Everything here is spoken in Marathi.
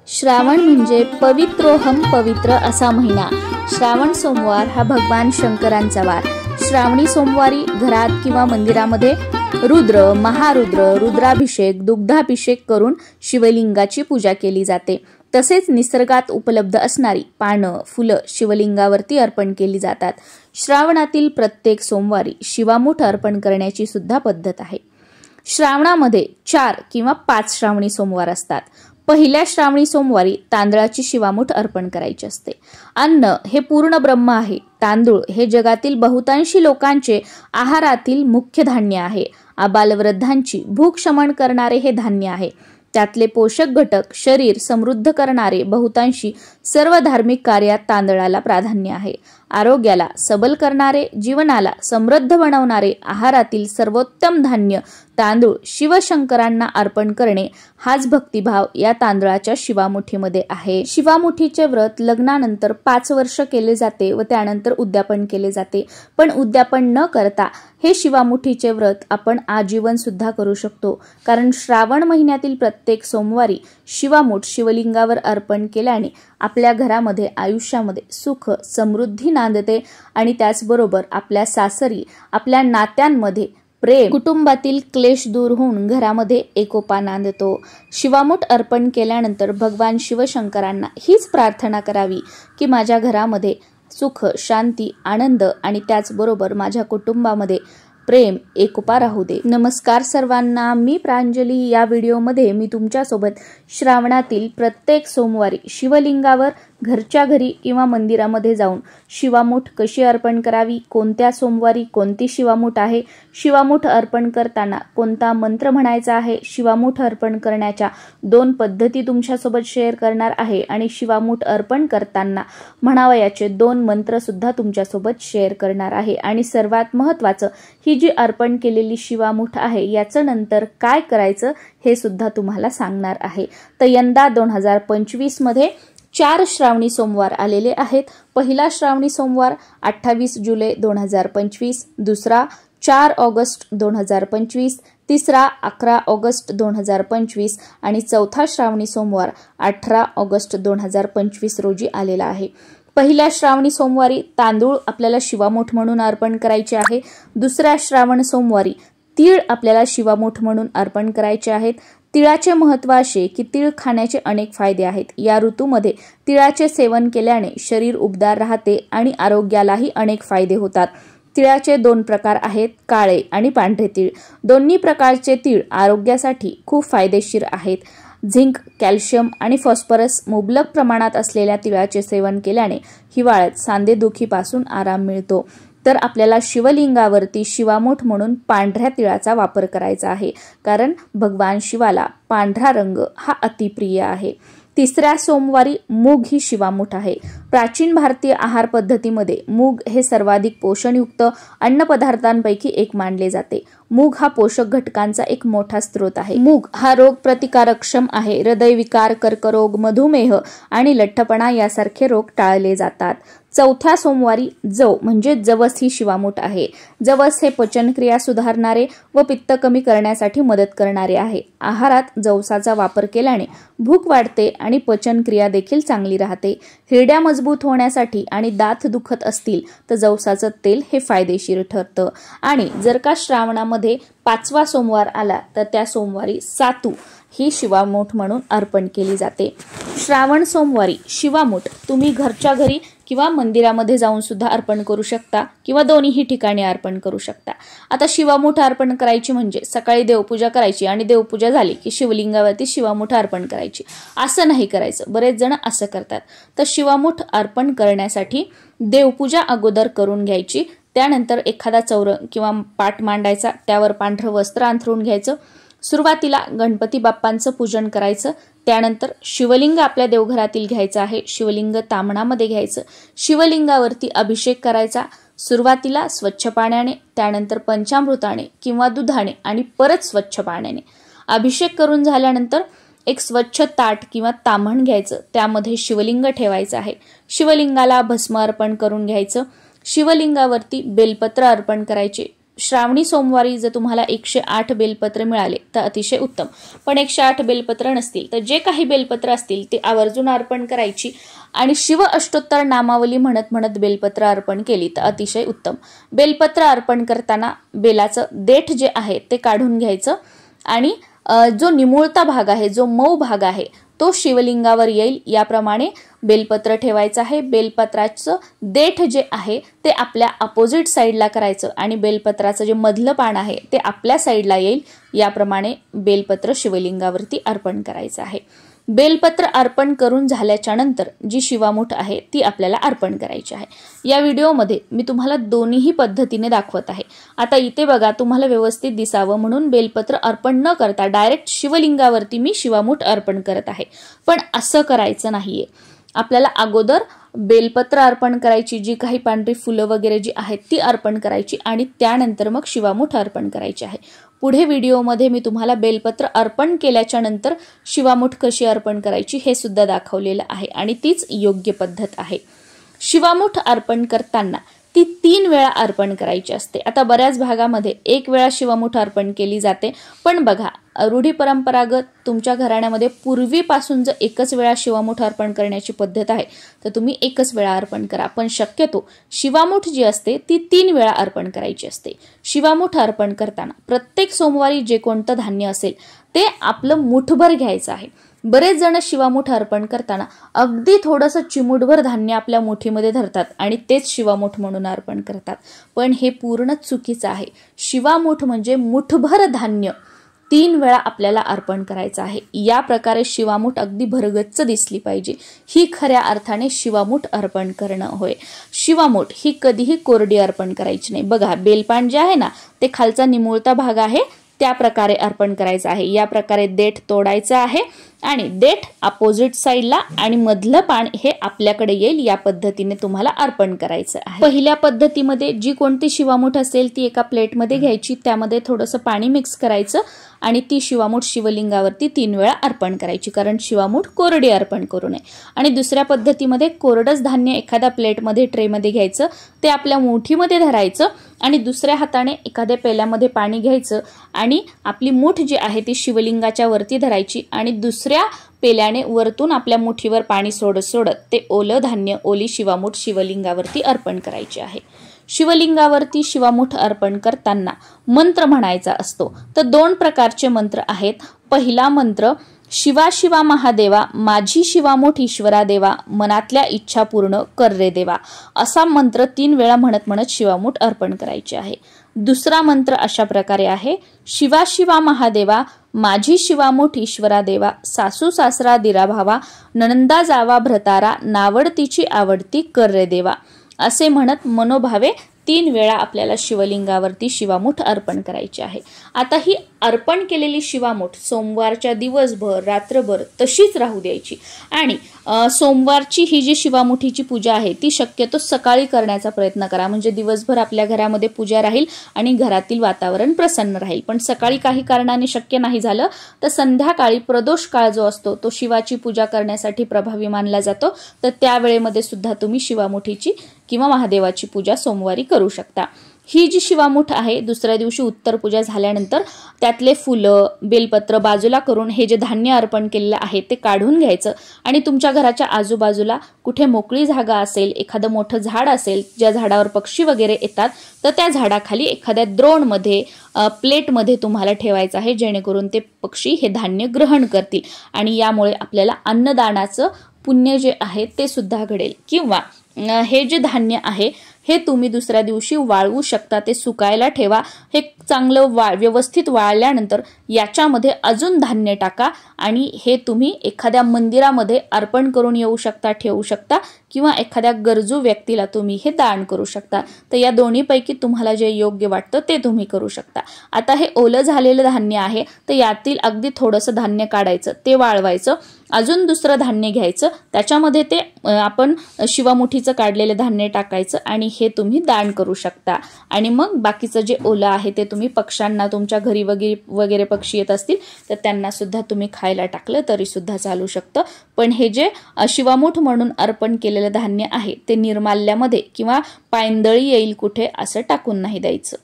श्रावण म्हणजे पवित्रोहम पवित्र असा महिना। श्रावण सोमवार हा भगवान शंकरांचा वार। श्रावणी सोमवारी घरात किंवा मंदिरामध्ये रुद्र, महारुद्र, रुद्राभिषेक, दुग्धाभिषेक करून शिवलिंगाची पूजा केली जाते। तसेच निसर्गात उपलब्ध असणारी पानं, फुलं शिवलिंगावरती अर्पण केली जातात। श्रावणातील प्रत्येक सोमवारी शिवामूठ अर्पण करण्याची सुद्धा पद्धत आहे। श्रावणामध्ये 4 किंवा 5 श्रावणी सोमवार असतात। पहिल्या श्रावणी सोमवारी तांदळाची शिवामूठ अर्पण करायची असते। अन्न हे पूर्ण ब्रह्म आहे। तांदूळ हे जगातील बहुतांशी लोकांचे आहारातील मुख्य धान्य आहे। आबालवृद्धांची भूक शमन करणारे हे धान्य आहे। त्यातले पोषक घटक शरीर समृद्ध करणारे बहुतांशी सर्व धार्मिक कार्यात तांदळाला प्राधान्य आहे। आरोग्याला सबल करणारे, जीवनाला समृद्ध बनवणारे आहारातील सर्वोत्तम धान्य तांदूळ शिवशंकरांना अर्पण करणे हाच भक्तिभाव या तांदळाच्या शिवामुठीमध्ये आहे। शिवामुठीचे व्रत लग्नानंतर 5 वर्ष केले जाते व त्यानंतर उद्यापन केले जाते। पण उद्यापन न करता हे शिवामुठीचे व्रत आपण आजीवन सुद्धा करू शकतो। कारण श्रावण महिन्यातील प्रत्येक सोमवारी शिवामूठ शिवलिंगावर अर्पण केल्याने आपल्या घरामध्ये आयुष्यामध्ये सुख समृद्धी नांदते आणि त्याचबरोबर आपल्या सासरी आपल्या नात्यांमध्ये प्रेम, कुटुंबातील क्लेश दूर होऊन घरामध्ये एकोपा नांदतो। शिवामूठ अर्पण केल्यानंतर भगवान शिवशंकरांना हीच प्रार्थना करावी की माझ्या घरामध्ये सुख, शांती, आनंद आणि त्याचबरोबर माझ्या कुटुंबामध्ये प्रेम, एकोपा राहू दे। नमस्कार सर्वांना, मी प्रांजली। या व्हिडिओमध्ये मी तुमच्यासोबत श्रावणातील प्रत्येक सोमवारी शिवलिंगावर घरच्या घरी किंवा मंदिरामध्ये जाऊन शिवामूठ कशी अर्पण करावी, कोणत्या सोमवारी कोणती शिवामूठ आहे, शिवामूठ अर्पण करताना कोणता मंत्र म्हणायचा आहे, शिवामूठ अर्पण करण्याच्या 2 पद्धती तुमच्यासोबत शेअर करणार आहे आणि शिवामूठ अर्पण करताना म्हणावयाचे 2 मंत्र सुद्धा तुमच्यासोबत शेअर करणार आहे। आणि सर्वात महत्त्वाचं, ही जी अर्पण केलेली शिवामूठ आहे याचं नंतर काय करायचं हे सुद्धा तुम्हाला सांगणार आहे। तर यंदा 2025 मध्ये 4 श्रावणी सोमवार आलेले आहेत। पहिला श्रावणी सोमवार 28 जुलै 2025, दुसरा 4 ऑगस्ट 2025, तिसरा 11 ऑगस्ट 2025 आणि चौथा श्रावणी सोमवार 18 ऑगस्ट 2025 रोजी आलेला आहे। पहिल्या श्रावणी सोमवारी तांदूळ आपल्याला शिवामूठ म्हणून अर्पण करायचे आहे। दुसऱ्या श्रावण सोमवारी तीळ आपल्याला शिवामूठ म्हणून अर्पण करायचे आहेत। तिळाचे महत्त्व असे की तीळ खाण्याचे अनेक फायदे आहेत। या ऋतूमध्ये तिळाचे सेवन केल्याने शरीर उबदार राहते आणि आरोग्यालाही अनेक फायदे होतात। तिळाचे 2 प्रकार आहेत, काळे आणि पांढरे तीळ। दोन्ही प्रकारचे तीळ आरोग्यासाठी खूप फायदेशीर आहेत। झिंक, कॅल्शियम आणि फॉस्फरस मुबलक प्रमाणात असलेल्या तिळाचे सेवन केल्याने हिवाळ्यात सांधेदुखीपासून आराम मिळतो। तर आपल्याला शिवलिंगावरती शिवामूठ म्हणून पांढऱ्या तिळाचा वापर करायचा आहे, कारण भगवान शिवाला पांढरा रंग हा अतिप्रिय आहे। तिसऱ्या सोमवारी मूग ही शिवामूठ आहे। प्राचीन भारतीय आहार पद्धतीमध्ये मूग हे सर्वाधिक पोषणयुक्त अन्नपदार्थांपैकी एक मानले जाते। मूग हा पोषक घटकांचा एक मोठा स्रोत आहे। मूग हा रोग प्रतिकारक्षम आहे। हृदयविकार, कर्करोग, मधुमेह आणि लठ्ठपणा यासारखे रोग टाळले जातात। चौथ्या सोमवारी जव म्हणजे जवस ही शिवामूठ आहे। जवस हे पचनक्रिया सुधारणारे व पित्त कमी करण्यासाठी मदत करणारे आहे। आहारात जवसाचा वापर केल्याने भूक वाढते आणि पचनक्रिया देखील चांगली राहते। हिरड्या मजबूत होण्यासाठी आणि दात दुखत असतील तर जवसाचं तेल हे फायदेशीर ठरतं। आणि जर का श्रावणामध्ये 5वा सोमवार आला तर त्या सोमवारी सातू ही शिवामूठ म्हणून अर्पण केली जाते। श्रावण सोमवारी शिवामूठ तुम्ही घरच्या घरी किंवा मंदिरामध्ये जाऊन सुद्धा अर्पण करू शकता किंवा दोन्हीही ठिकाणी अर्पण करू शकता। आता शिवामूठ अर्पण करायची म्हणजे सकाळी देवपूजा करायची आणि देवपूजा झाली की शिवलिंगावरती शिवामूठ अर्पण करायची, असं नाही करायचं। बरेच जण असं करतात। तर शिवामूठ अर्पण करण्यासाठी देवपूजा अगोदर करून घ्यायची। त्यानंतर एखादा चौरंग किंवा पाट मांडायचा, त्यावर पांढरं वस्त्र अंथरून घ्यायचं। सुरुवातीला गणपती बाप्पांचं पूजन करायचं। त्यानंतर शिवलिंग आपल्या देवघरातील घ्यायचं आहे। शिवलिंग ताम्हणामध्ये घ्यायचं। शिवलिंगावरती अभिषेक करायचा। सुरुवातीला स्वच्छ पाण्याने, त्यानंतर पंचामृताने किंवा दुधाने आणि परत स्वच्छ पाण्याने। अभिषेक करून झाल्यानंतर एक स्वच्छ ताट किंवा ताम्हण घ्यायचं, त्यामध्ये शिवलिंग ठेवायचं आहे। शिवलिंगाला भस्म अर्पण करून घ्यायचं। शिवलिंगावरती बेलपत्र अर्पण करायचे। श्रावणी सोमवारी जर तुम्हाला 108 बेलपत्र मिळाले तर अतिशय उत्तम, पण 108 बेलपत्र नसतील तर जे काही बेलपत्र असतील ते आवर्जून अर्पण करायची आणि शिव अष्टोत्तर नामावली म्हणत म्हणत बेलपत्र अर्पण केली तर अतिशय उत्तम। बेलपत्र अर्पण करताना बेलाचं देठ जे आहे ते काढून घ्यायचं आणि जो निमुळता भाग आहे, जो मऊ भाग आहे तो शिवलिंगावर येईल याप्रमाणे बेलपत्र ठेवायचं आहे। बेलपत्राचं देठ जे आहे ते आपल्या अपोजिट साईडला करायचं आणि बेलपत्राचं जे मधलं पान आहे ते आपल्या साईडला येईल याप्रमाणे बेलपत्र शिवलिंगावरती अर्पण करायचं आहे। बेलपत्र अर्पण करून झाल्याच्या नंतर जी शिवामूठ आहे ती आपल्याला अर्पण करायची आहे। या व्हिडिओमध्ये मी तुम्हाला दोन्ही पद्धतीने दाखवत आहे। आता इथे बघा, तुम्हाला व्यवस्थित दिसावं म्हणून बेलपत्र अर्पण न करता डायरेक्ट शिवलिंगावरती मी शिवामूठ अर्पण करत आहे, पण असं करायचं नाहीये। आपल्याला अगोदर बेलपत्र अर्पण करायची, जी काही पांढरी फुलं वगैरे जी आहेत ती अर्पण करायची आणि त्यानंतर मग शिवामूठ अर्पण करायची आहे। पुढे व्हिडिओमध्ये मी तुम्हाला बेलपत्र अर्पण केल्याच्या नंतर शिवामूठ कशी अर्पण करायची हे सुद्धा दाखवलेलं आहे आणि तीच योग्य पद्धत आहे। शिवामूठ अर्पण करताना ती 3 वेळा अर्पण करायची असते। आता बऱ्याच भागामध्ये 1 वेळा शिवामूठ अर्पण केली जाते, पण बघा रूढी परंपरागत तुमच्या घराण्यामध्ये पूर्वीपासून जर एकच वेळा शिवामूठ अर्पण करण्याची पद्धत आहे तर तुम्ही एकच वेळा अर्पण करा, पण शक्यतो शिवामूठ जी असते ती 3 वेळा अर्पण करायची असते। शिवामूठ अर्पण करताना प्रत्येक सोमवारी जे कोणतं धान्य असेल ते आपलं मुठभर घ्यायचं आहे। बरेच जण शिवामूठ अर्पण करताना अगदी थोडंसं चिमूटभर धान्य आपल्या मुठीमध्ये धरतात आणि तेच शिवामूठ म्हणून अर्पण करतात, पण हे पूर्ण चुकीचं आहे। शिवामूठ म्हणजे मुठभर धान्य 3 वेळा आपल्याला अर्पण करायचं आहे। या प्रकारे शिवामूठ अगदी भरगच्च दिसली पाहिजे, ही खऱ्या अर्थाने शिवामूठ अर्पण करणं होय। शिवामूठ ही कधीही कोरडी अर्पण करायची नाही। बघा बेलपान जे आहे ना ते खालचा निमुळता भाग आहे त्या प्रकारे अर्पण करायचं आहे। या प्रकारे देठ तोडायचं आहे आणि देठ अपोजिट साईडला आणि मधलं पान हे आपल्याकडे येईल या पद्धतीने तुम्हाला अर्पण करायचं आहे। पहिल्या पद्धतीमध्ये जी कोणती शिवामूठ असेल ती एका प्लेटमध्ये घ्यायची, त्यामध्ये थोडंसं पाणी मिक्स करायचं आणि ती शिवामूठ शिवलिंगावरती 3 वेळा अर्पण करायची, कारण शिवामूठ कोरडी अर्पण करू नये। आणि दुसऱ्या पद्धतीमध्ये कोरडच धान्य एखाद्या प्लेटमध्ये ट्रेमध्ये घ्यायचं, ते आपल्या मुठीमध्ये धरायचं आणि दुसऱ्या हाताने एखाद्या पेल्यामध्ये पाणी घ्यायचं आणि आपली मूठ जी आहे ती शिवलिंगाच्या वरती धरायची आणि दुसऱ्या पेल्याने वरतून आपल्या मुठीवर पाणी सोडत सोडत ते ओलं धान्य, ओली शिवामूठ शिवलिंगावरती अर्पण करायची आहे। शिवलिंगावरती शिवामूठ अर्पण करताना मंत्र म्हणायचा असतो, तर 2 प्रकारचे मंत्र आहेत। पहिला मंत्र शिवा शिवा महादेवा, माझी शिवामूठ ईश्वरा देवा, मनातल्या इच्छा पूर्ण कर रे देवा, असा मंत्र 3 वेळा म्हणत म्हणत शिवामूठ अर्पण करायचे आहे। दुसरा मंत्र अशा प्रकारे आहे, शिवा शिवा महादेवा, माझी शिवामूठ ईश्वरा देवा, सासू सासरा दिरा भावा, नणंदा जावा भ्रतारा, नावडतीची आवडती कर रे देवा, असे म्हणत मनोभावे 3 वेळा आपल्याला शिवलिंगावरती शिवामूठ अर्पण करायची आहे। आता ही अर्पण केलेली शिवामूठ सोमवारच्या दिवसभर रात्रभर तशीच राहू द्यायची आणि सोमवारची ही जी शिवामुठीची पूजा आहे ती शक्यतो सकाळी करण्याचा प्रयत्न करा, म्हणजे दिवसभर आपल्या घरामध्ये पूजा राहील आणि घरातील वातावरण प्रसन्न राहील। पण सकाळी काही कारणाने शक्य नाही झालं तर संध्याकाळी प्रदोष काळ जो असतो तो शिवाची पूजा करण्यासाठी प्रभावी मानला जातो, तर त्यावेळेमध्ये सुद्धा तुम्ही शिवामुठीची किंवा महादेवाची पूजा सोमवारी करू शकता। ही जी शिवामूठ आहे दुसऱ्या दिवशी उत्तर पूजा झाल्यानंतर त्यातले फुलं बेलपत्र बाजूला करून हे जे धान्य अर्पण केलेलं आहे ते काढून घ्यायचं आणि तुमच्या घराच्या आजूबाजूला कुठे मोकळी जागा असेल, एखादं मोठं झाड असेल ज्या झाडावर पक्षी वगैरे येतात तर त्या झाडाखाली एखाद्या द्रोणमध्ये प्लेटमध्ये तुम्हाला ठेवायचं आहे, जेणेकरून ते पक्षी हे धान्य ग्रहण करतील आणि यामुळे आपल्याला अन्नदानाचं पुण्य जे आहे ते सुद्धा घडेल। किंवा हे जे धान्य आहे हे तुम्ही दुसऱ्या दिवशी वाळवू शकता, ते सुकायला ठेवा। हे चांगलं व्यवस्थित वाळल्यानंतर याच्यामध्ये अजून धान्य टाका आणि हे तुम्ही एखाद्या मंदिरामध्ये अर्पण करून येऊ शकता, ठेवू शकता किंवा एखाद्या गरजू व्यक्तीला तुम्ही हे दान करू शकता। तर या दोन्हीपैकी तुम्हाला जे योग्य वाटतं ते तुम्ही करू शकता। आता हे ओलं झालेलं धान्य आहे तर यातील अगदी थोडंसं धान्य काढायचं, ते वाळवायचं, अजून दुसरं धान्य घ्यायचं, त्याच्यामध्ये ते आपण शिवामुठीचं काढलेलं धान्य टाकायचं आणि हे तुम्ही दान करू शकता। आणि मग बाकीचं जे ओलं आहे ते तुम्ही पक्ष्यांना, तुमच्या घरी वगैरे पक्षी येत असतील तर त्यांना सुद्धा तुम्ही खायला टाकलं तरी सुद्धा चालू शकतं। पण हे जे शिवामूठ म्हणून अर्पण केलेलं धान्य आहे ते निर्माल्यामध्ये किंवा पायंदळी येईल कुठे असं टाकून नाही द्यायचं।